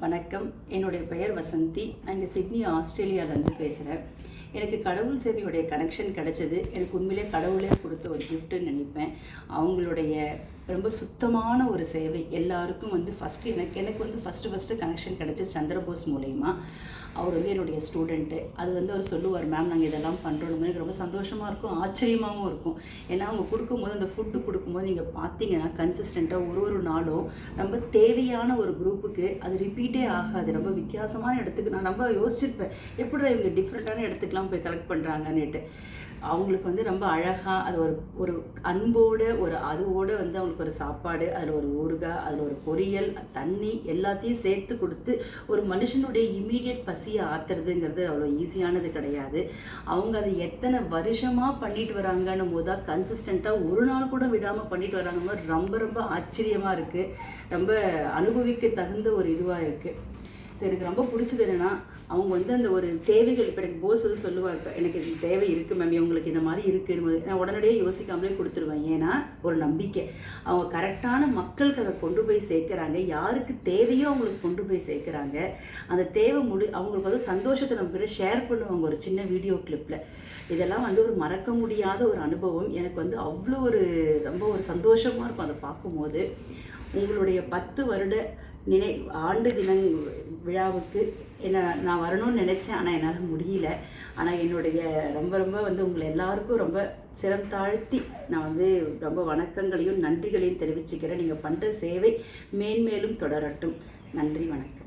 வணக்கம். என்னுடைய பெயர் வசந்தி. நான் இங்கே சிட்னி ஆஸ்திரேலியாவிலேருந்து பேசுகிறேன். எனக்கு கடவுள் சேவையுடைய கனெக்ஷன் கிடைச்சது எனக்கு உண்மையிலே கடவுளே கொடுத்த ஒரு கிஃப்ட்டுன்னு நினைப்பேன். அவங்களுடைய ரொம்ப சுத்தமான ஒரு சேவை எல்லாருக்கும் ஃபஸ்ட்டு கனெக்ஷன் கிடைச்சது சந்திரபோஸ் மூலயமா. அவர் என்னுடைய ஸ்டூடெண்ட்டு. அவர் சொல்லுவார், மேம் நாங்கள் இதெல்லாம் பண்ணுறோம். எனக்கு ரொம்ப சந்தோஷமாக இருக்கும், ஆச்சரியமாகவும் இருக்கும். ஏன்னா அவங்க கொடுக்கும்போது அந்த ஃபுட்டு கொடுக்கும்போது நீங்கள் பார்த்தீங்கன்னா கன்சிஸ்டண்ட்டாக ஒரு நாளும் ரொம்ப தேவையான ஒரு குரூப்புக்கு அது ரிப்பீட்டே ஆகாது. ரொம்ப வித்தியாசமான இடத்துக்கு நான் ரொம்ப யோசிச்சிருப்பேன், எப்படி இவங்க டிஃப்ரெண்ட்டான இடத்துக்குலாம் போய் கலெக்ட் பண்ணுறாங்கன்னுட்டு. அவங்களுக்கு ரொம்ப அழகாக அது ஒரு அன்போடு அதுவோடு அவங்களுக்கு ஒரு சாப்பாடு, அதில் ஒரு ஊறுகாய், அதில் ஒரு பொரியல், தண்ணி எல்லாத்தையும் சேர்த்து கொடுத்து ஒரு மனுஷனுடைய இமீடியட் பசியை ஆற்றுறதுங்கிறது அவ்வளோ ஈஸியானது கிடையாது. அவங்க அதை எத்தனை வருஷமாக பண்ணிட்டு வராங்கன்னும் போது தான் கன்சிஸ்டண்ட்டாக ஒரு நாள் கூட விடாமல் பண்ணிட்டு வராங்க. ரொம்ப ரொம்ப ஆச்சரியமாக இருக்குது. ரொம்ப அனுபவிக்க தகுந்த ஒரு இதுவாக இருக்குது. ஸோ எனக்கு ரொம்ப பிடிச்சது என்னென்னா, அவங்க அந்த ஒரு தேவைகள், இப்போ எனக்கு போஸ் சொல்லுவார், இப்போ எனக்கு இது தேவை இருக்குது மேம், இவங்களுக்கு இந்த மாதிரி இருக்குன்னு நான் உடனடியே யோசிக்காமலே கொடுத்துருவேன். ஏன்னா ஒரு நம்பிக்கை, அவங்க கரெக்டான மக்களுக்கு அதை கொண்டு போய் சேர்க்குறாங்க. யாருக்கு தேவையோ அவங்களுக்கு கொண்டு போய் சேர்க்குறாங்க. அந்த தேவை அவங்களுக்கு சந்தோஷத்தை நம்மக்கிட்ட ஷேர் பண்ணுவாங்க ஒரு சின்ன வீடியோ கிளிப்பில். இதெல்லாம் ஒரு மறக்க முடியாத ஒரு அனுபவம். எனக்கு அவ்வளோ ரொம்ப ஒரு சந்தோஷமாக இருக்கும் அதை பார்க்கும்போது. உங்களுடைய 10 வருட ஆண்டு தின விழாவுக்கு நான் வரணும்னு நினச்சேன், ஆனால் என்னால் முடியல. ஆனால் என்னுடைய ரொம்ப ரொம்ப உங்களை எல்லாருக்கும் ரொம்ப சிரம் தாழ்த்தி நான் ரொம்ப வணக்கங்களையும் நன்றிகளையும் தெரிவிச்சுக்கிறேன். நீங்கள் பண்ணுற சேவை மேன்மேலும் தொடரட்டும். நன்றி, வணக்கம்.